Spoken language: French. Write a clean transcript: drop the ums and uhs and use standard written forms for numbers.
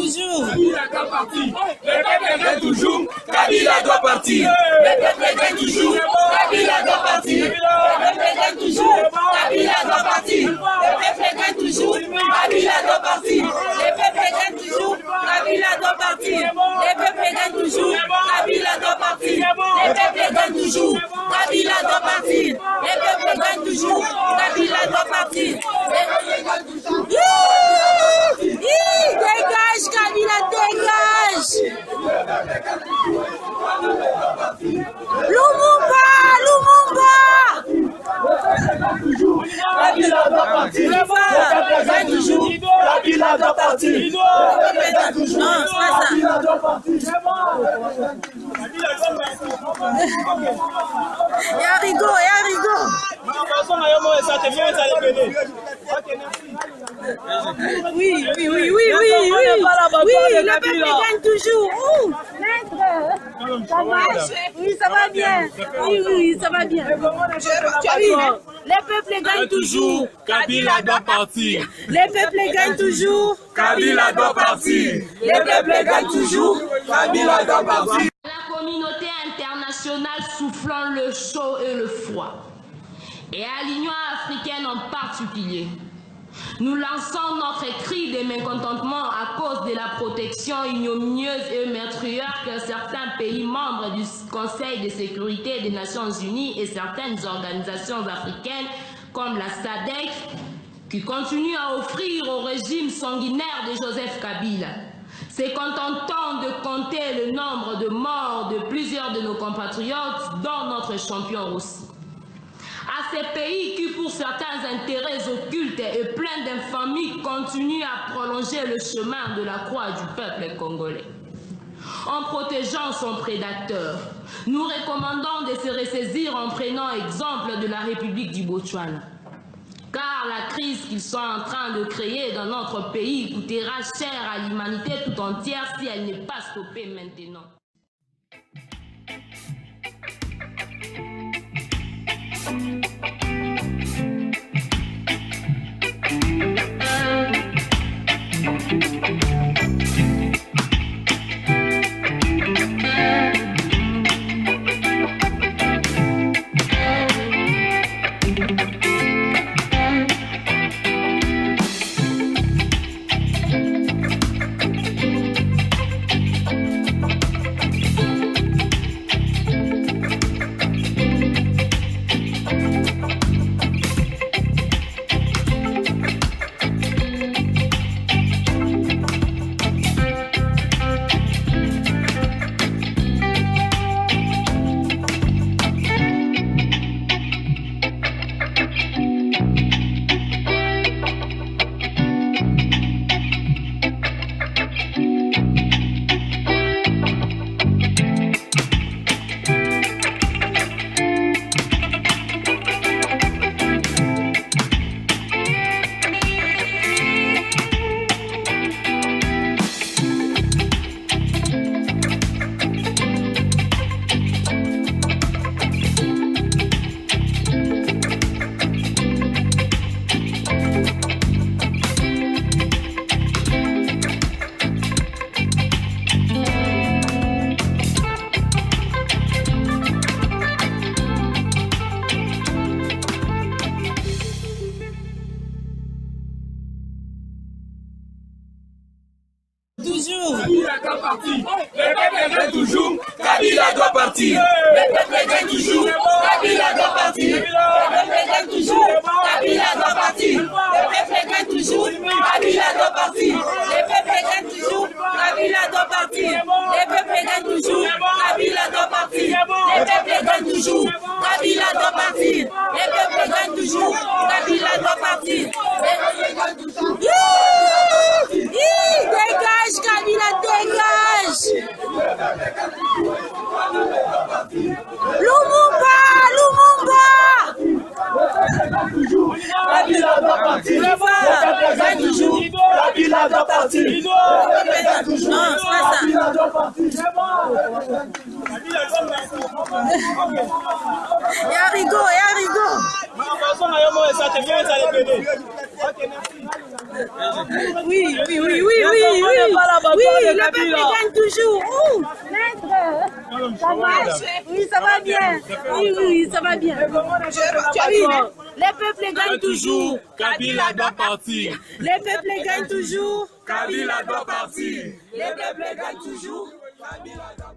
toujours. Kabila doit partir. Le peuple gagne toujours. Kabila doit partir. Le peuple gagne toujours. Kabila doit partir. Le peuple gagne toujours. Kabila doit partir. Le peuple gagne toujours. Kabila doit partir. Le peuple gagne toujours. Kabila doit partir. Le peuple gagne toujours. Kabila doit partir. Le peuple gagne toujours. Kabila doit partir. Le peuple gagne toujours. Kabila doit partir. Dégage, Kabila, dégage. Lumumba, Lumumba. Kabila doit partir. Kabila doit partir. Non, c'est pas ça. Yarigo, Yarigo. Oui, oui, oui, oui, oui, oui. Oui, le peuple gagne toujours. Ouh, maître. Ça marche. Oui, ça va bien. Oui, oui, ça va bien. Oui, le peuple gagne toujours. Kabila doit partir. Le peuple gagne toujours. Kabila doit partir. Le peuple gagne toujours. Kabila doit partir. La communauté internationale soufflant le chaud et le froid, et à l'Union africaine en particulier, nous lançons notre cri de mécontentement à cause de la protection ignominieuse et meurtrière que certains pays membres du Conseil de sécurité des Nations Unies et certaines organisations africaines comme la SADC qui continuent à offrir au régime sanguinaire de Joseph Kabila. Se contentant de compter le nombre de morts de plusieurs de nos compatriotes, dont notre champion aussi. À ces pays qui, pour certains intérêts occultes et pleins d'infamie, continuent à prolonger le chemin de la croix du peuple congolais. En protégeant son prédateur, nous recommandons de se ressaisir en prenant exemple de la République du Botswana. Car la crise qu'ils sont en train de créer dans notre pays coûtera cher à l'humanité tout entière si elle n'est pas stoppée maintenant. Kabila doit partir. Le peuple gagne toujours. Kabila doit partir. Le peuple gagne toujours. Kabila doit partir. Le peuple gagne toujours. Kabila doit partir. Le peuple gagne toujours. Kabila doit partir. Le peuple gagne toujours. Kabila doit partir. Le peuple gagne toujours. Kabila doit partir. Le peuple gagne toujours. Kabila doit partir. Le peuple gagne toujours. Kabila doit partir. Dégage, Kabila, dégage. Lumumba, Lumumba. Kabila doit partir. Kabila doit partir. Non, c'est pas ça. Yarigo, Yarigo. Oui, oui, oui, oui, oui, oui. Oui, Ça va? Oui, ça va bien. Oui, ça va bien. Les peuples gagnent toujours. Kabila doit partir. Les peuples gagnent toujours. Kabila doit partir. Les peuples gagnent toujours. Kabila doit partir.